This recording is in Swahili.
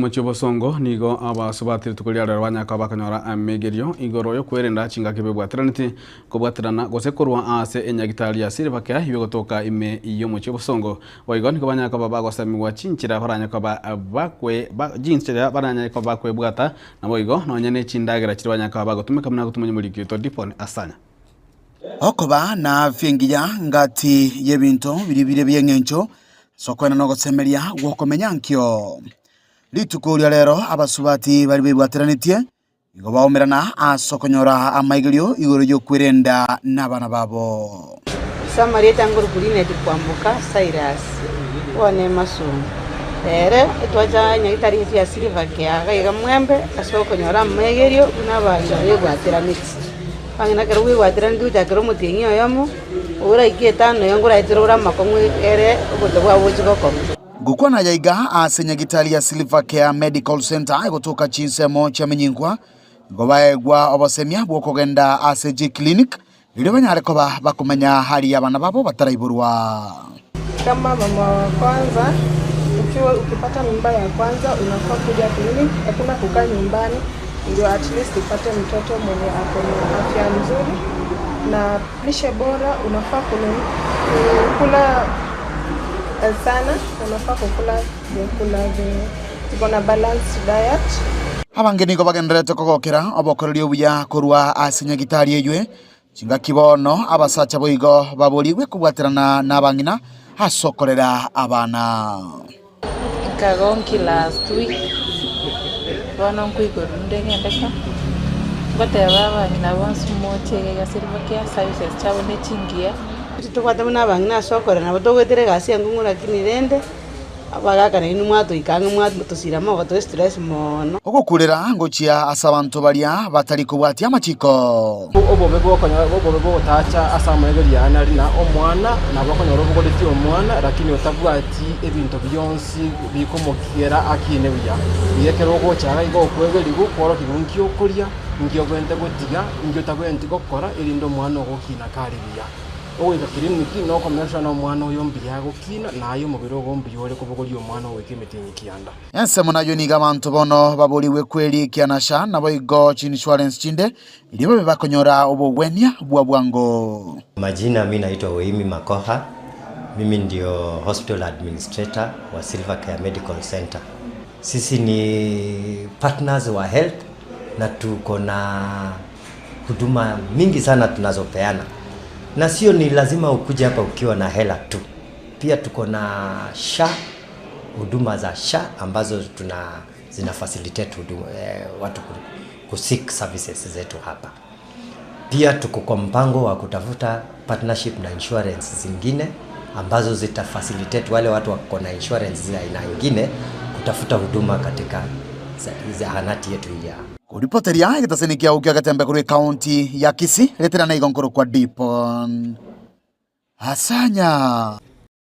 Muchibo songo nigo abasubatire tukulia rwanyaka bakanyora amegerio igoro yo kwerenda chinga kebebwatiraniti kubwatirana gosekorwa ase enyagitari ya Silvakea ibe gotoka ime iyo muchibo songo oigo niko banyaka babagosamiwa chinchira baranyaka bakwe jinchira baranyaka bakwe bwata na boigo nonyene chindagera chirwanyaka bagotumika muna gutumanya muri to dipone asanya okoba na fyengiya ngati yebinto biribire byengencho sokwena no gotsemeria gwokomenya nkyo litukuria rero abasubati bari bibwatiranitie igo baomerana asokonyora amaigirio igoro yo kwirenda nabana babo Samaria tanguru kuline kwambuka Cyrus one masomo etwaja nyagitari ya Silvakea gaiga mwembe asokonyora amaigirio nabantu bibwatiraniti bangina kero bibwatiraniti ujakero mutingi oyomo ura ikietano yongura itirura makongwe ubutobwa bujigoko Gukwana yaiga asenyagitari ya Silvakea Medical Center igotoka chinsemo cha Menyingwa gobaegwa obasemia bwokogenda ACG Clinic ile banyareko bakumenya hali y'abana babo bataraiburwa. Kama mama wa kwanza ukipata mimba ya kwanza unafaa kuja clinic, hakuna kukaa nyumbani, ndio at least upate mtoto mwenye ako na afya nzuri na lishe bora. Unafaa kula sana, unafaa kukula vyakula vina balanced diet. Abangeni go bagenderete kogokera obokoreri obuya korwa asenyagitari eywe chinga kibono abasacha boigo baboliwe kubwatirana nabangina hasokorera abana kagonki last week bono nkuigorunde ngendeka bateba abangina bonse mochege ya Silvakea services chabo ne chingia tukwata muna bangina asokorera nabo togwetere gasi ngungura kinirende abagaka ni mwato ikange mwato tosira mo to stress mono ogokurera ngochia asabantu baria batari kubwatia amachiko obobe bwo tacha asamwegeria na omwana nabakonyora obugoleti omwana lakini otabwati ebintu byonsi bikomokiera akine buya yekero gochaga igo kwegeri gukoro kigunkyo kuria ngyo gwente gotiga ngyo tagwente gokora erindo omwana ogokina kari buya owiga kiriniki no komesha na mwana oyombi yago kina nayo mubiro gombi yole kubugoli omwana owekemetinyi kianda ensemo nayo niga abantu bono baboliwe kweli kianasha nabo igo insurance chinde ilibo bebakonyora obogwenia bwa bwango. Majina mimi naitwa Weimi Makoha, mimi ndio hospital administrator wa Silvakea Medical Center. Sisi ni partners wa health na tuko na huduma mingi sana tunazopeana. Na sio ni lazima ukuje hapa ukiwa na hela tu. Pia tuko na SHA, huduma za SHA ambazo zina facilitate watu kusik services zetu hapa. Pia tuko kwa mpango wa kutafuta partnership na insurance zingine ambazo zita facilitate wale watu wako na insurance za aina nyingine kutafuta huduma katika zahanati yetu ya Kuripoteria igitasenikia ukia gatembe kuri county ya Kisii letera na igonkoro kwa Dipon Asanya.